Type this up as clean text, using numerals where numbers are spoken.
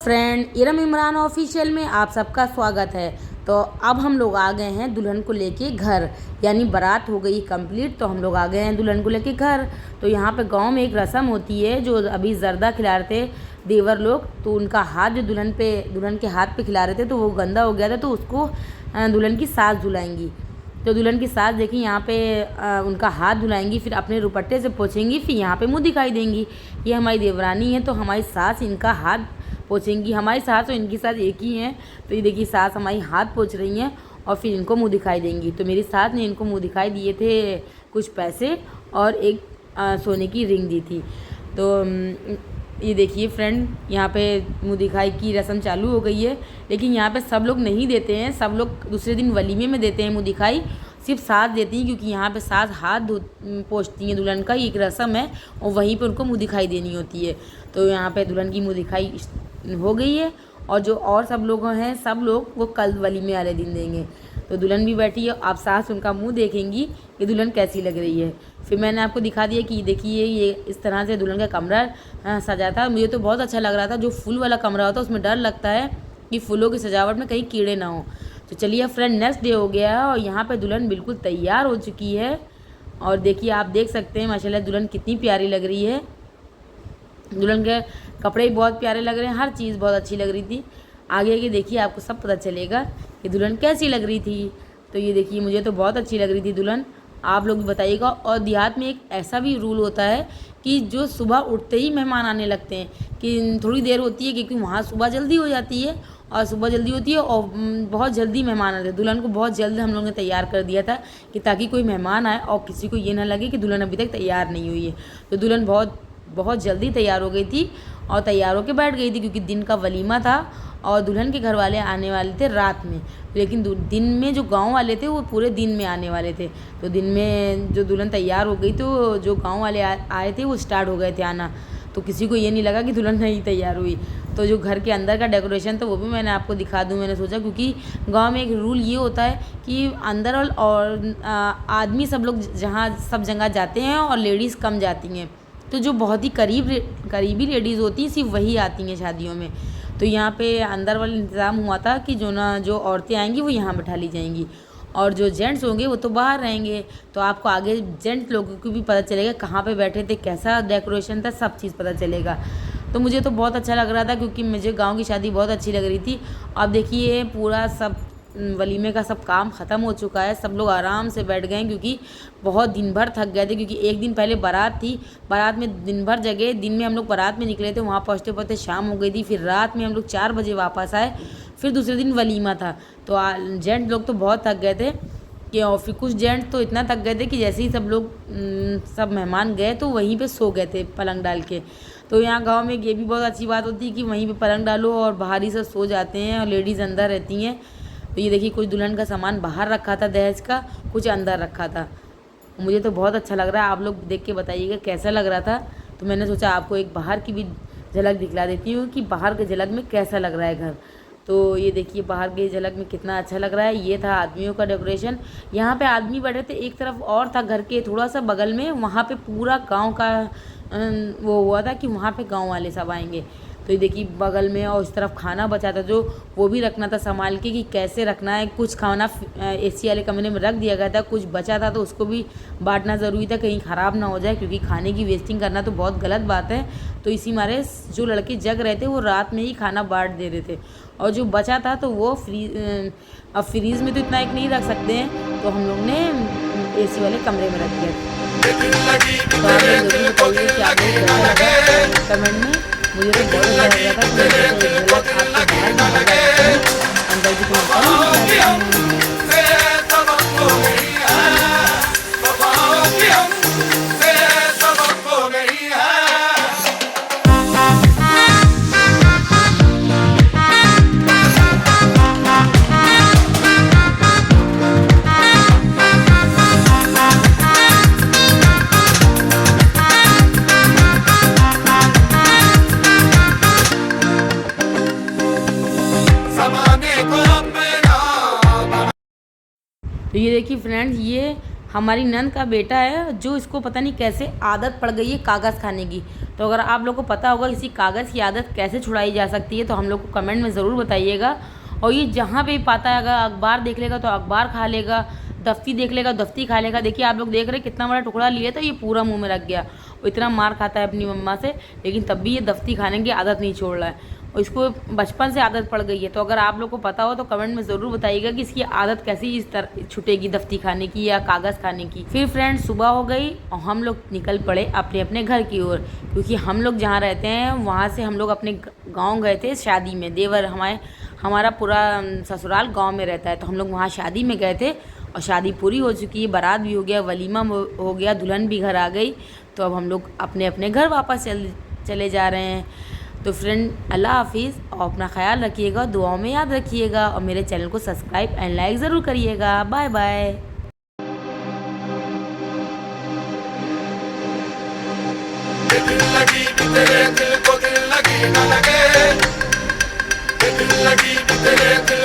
Friend Iram Imran official में आप सबका स्वागत है। तो अब हम लोग आ गए हैं दुल्हन को लेके घर, यानी बारात हो गई कंप्लीट। तो हम लोग आ गए हैं दुल्हन को लेके घर। तो यहाँ पे गांव में एक रस्म होती है, जो अभी जर्दा खिला रहे थे देवर लोग, तो उनका हाथ जो दुल्हन के हाथ पे खिला रहे थे तो वो गंदा हो गया था, तो उसको दुल्हन की सास धुलाएंगी। तो दुल्हन की सास देखिए यहाँ पे उनका हाथ धुलाएंगी, फिर अपने दुपट्टे से पोछेंगी, फिर यहाँ पे मुँह दिखाई देंगी। ये हमारी देवरानी है, तो हमारी सास इनका हाथ पोछेंगी। हमारी सास और इनकी सास एक ही हैं। तो ये देखिए सास हमारी हाथ पोछ रही हैं और फिर इनको मुंह दिखाई देंगी। तो मेरी सास ने इनको मुंह दिखाई दिए थे कुछ पैसे और एक सोने की रिंग दी थी। तो ये देखिए फ्रेंड, यहाँ पे मुंह दिखाई की रस्म चालू हो गई है, लेकिन यहाँ पे सब लोग नहीं देते हैं। सब लोग दूसरे दिन वलीमे में देते हैं मुंह दिखाई, सिर्फ सास देती हैं, क्योंकि यहाँ पे सास हाथ पोंछती हैं दुल्हन का, एक रस्म है और वहीं पे उनको मुंह दिखाई देनी होती है। तो यहाँ पे दुल्हन की मुंह दिखाई हो गई है, और जो और सब लोग हैं सब लोग वो कल वलीमे वाले दिन देंगे। तो दुल्हन भी बैठी है, आप सास उनका मुंह देखेंगी कि दुल्हन कैसी लग रही है। फिर मैंने आपको दिखा दिया कि देखिए ये इस तरह से दुल्हन का कमरा सजा था। मुझे तो बहुत अच्छा लग रहा था। जो फूल वाला कमरा होता है उसमें डर लगता है कि फूलों की सजावट में कहीं कीड़े ना हो। तो चलिए फ्रेंड, नेक्स्ट डे हो गया है और यहाँ पे दुल्हन बिल्कुल तैयार हो चुकी है। और देखिए आप देख सकते हैं माशाल्लाह दुल्हन कितनी प्यारी लग रही है। दुल्हन के कपड़े भी बहुत प्यारे लग रहे हैं, हर चीज़ बहुत अच्छी लग रही थी। आगे आगे देखिए आपको सब पता चलेगा कि दुल्हन कैसी लग रही थी। तो ये देखिए मुझे तो बहुत अच्छी लग रही थी दुल्हन, आप लोग भी बताइएगा। और देहात में एक ऐसा भी रूल होता है कि जो सुबह उठते ही मेहमान आने लगते हैं, कि थोड़ी देर होती है क्योंकि वहाँ सुबह जल्दी हो जाती है और सुबह जल्दी होती है और बहुत जल्दी मेहमान आते हैं। दुल्हन को बहुत जल्द हम लोग ने तैयार कर दिया था कि ताकि कोई मेहमान आए और किसी को ये ना लगे कि दुल्हन अभी तक तैयार नहीं हुई है। तो दुल्हन बहुत जल्दी तैयार हो गई थी और तैयार होकर बैठ गई थी, क्योंकि दिन का वलीमा था और दुल्हन के घर वाले आने वाले थे रात में, लेकिन दिन में जो गांव वाले थे वो पूरे दिन में आने वाले थे। तो दिन में जो दुल्हन तैयार हो गई तो जो गांव वाले आए थे वो स्टार्ट हो गए थे आना। तो किसी को ये नहीं लगा कि दुल्हन नहीं तैयार हुई। तो जो घर के अंदर का डेकोरेशन था वो भी मैंने आपको दिखा दूँ, मैंने सोचा, क्योंकि गांव में एक रूल ये होता है कि अंदर और आदमी सब लोग सब जगह जाते हैं और लेडीज़ कम जाती हैं। तो जो बहुत ही करीबी लेडीज़ होती हैं सिर्फ वही आती हैं शादियों में। तो यहाँ पे अंदर वाला इंतज़ाम हुआ था कि जो औरतें आएंगी वो यहाँ बैठा ली जाएंगी और जो जेंट्स होंगे वो तो बाहर रहेंगे। तो आपको आगे जेंट्स लोगों को भी पता चलेगा कहाँ पे बैठे थे, कैसा डेकोरेशन था, सब चीज़ पता चलेगा। तो मुझे तो बहुत अच्छा लग रहा था, क्योंकि मुझे गाँव की शादी बहुत अच्छी लग रही थी। अब देखिए पूरा सब वलीमे का सब काम ख़त्म हो चुका है, सब लोग आराम से बैठ गए, क्योंकि बहुत दिन भर थक गए थे। क्योंकि एक दिन पहले बारात थी, बारात में दिन भर जगह, दिन में हम लोग बारात में निकले थे, वहाँ पहुँचते पहुँचते शाम हो गई थी। फिर रात में हम लोग 4 बजे वापस आए, फिर दूसरे दिन वलीमा था। तो जेंट्स लोग तो बहुत थक गए थे कि, और फिर कुछ जेंट्स तो इतना थक गए थे कि जैसे ही सब मेहमान गए तो वहीं पे सो गए थे पलंग डाल के। तो यहाँ गांव में ये भी बहुत अच्छी बात होती है कि वहीं पे पलंग डालो और बाहर ही सब सो जाते हैं और लेडीज़ अंदर रहती हैं। तो ये देखिए कुछ दुल्हन का सामान बाहर रखा था दहेज का, कुछ अंदर रखा था। मुझे तो बहुत अच्छा लग रहा है, आप लोग देख के बताइएगा कैसा लग रहा था। तो मैंने सोचा आपको एक बाहर की भी झलक दिखला देती हूँ कि बाहर के झलक में कैसा लग रहा है घर। तो ये देखिए बाहर के झलक में कितना अच्छा लग रहा है। ये था आदमियों का डेकोरेशन, यहाँ पे आदमी बैठे थे। एक तरफ और था घर के थोड़ा सा बगल में, वहाँ पे पूरा गाँव का वो हुआ था कि वहाँ पे गाँव वाले सब आएंगे। तो ये देखिए बगल में और इस तरफ खाना बचा था, जो वो भी रखना था संभाल के कि कैसे रखना है। कुछ खाना एसी वाले कमरे में रख दिया गया था, कुछ बचा था तो उसको भी बांटना ज़रूरी था, कहीं ख़राब ना हो जाए, क्योंकि खाने की वेस्टिंग करना तो बहुत गलत बात है। तो इसी मारे जो लड़के जग रहे थे वो रात में ही खाना बांट दे रहे थे, और जो बचा था तो वो अब फ्रीज़ में तो इतना एक नहीं रख सकते हैं, तो हम लोग ने एसी वाले कमरे में रख दिया। तो आप लोग ज़रूर बताइए कि आप लोग कैसा लगा कमेंट में। मुझे तो बहुत अच्छा लग रहा था, तो मैं तो झलक आपके बाहर भी अंदर की तरफ तो ये देखिए फ्रेंड्स, ये हमारी नंद का बेटा है जो इसको पता नहीं कैसे आदत पड़ गई है कागज़ खाने की। तो अगर आप लोग को पता होगा इसी कागज़ की आदत कैसे छुड़ाई जा सकती है तो हम लोग को कमेंट में ज़रूर बताइएगा। और ये जहाँ पे भी पाता है, अगर अखबार देख लेगा तो अखबार खा लेगा, दफ्ती देख लेगा दफ्ती खा लेगा। देखिए आप लोग देख रहे हैं कितना बड़ा टुकड़ा लिया था, ये पूरा मुंह में रख गया। वो इतना मार खाता है अपनी मम्मा से, लेकिन तब भी ये दफ्ती खाने की आदत नहीं छोड़ रहा है और इसको बचपन से आदत पड़ गई है। तो अगर आप लोग को पता हो तो कमेंट में ज़रूर बताइएगा कि इसकी आदत कैसी इस तरह छूटेगी दफ्ती खाने की या कागज़ खाने की। फिर फ्रेंड्स सुबह हो गई और हम लोग निकल पड़े अपने अपने घर की ओर, क्योंकि हम लोग जहाँ रहते हैं वहाँ से हम लोग अपने गाँव गए थे शादी में। देवर हमारा पूरा ससुराल गाँव में रहता है, तो हम लोग वहाँ शादी में गए थे और शादी पूरी हो चुकी है, बारात भी हो गया, वलीमा हो गया, दुल्हन भी घर आ गई। तो अब हम लोग अपने अपने घर वापस चले जा रहे हैं। तो फ्रेंड अल्लाह हाफिज़ और अपना ख्याल रखिएगा, दुआओं में याद रखिएगा और मेरे चैनल को सब्सक्राइब एंड लाइक ज़रूर करिएगा। Bye bye. दिल लगी तेरे दिल को दिल लगी न लगे, दिल लगी तेरे दिल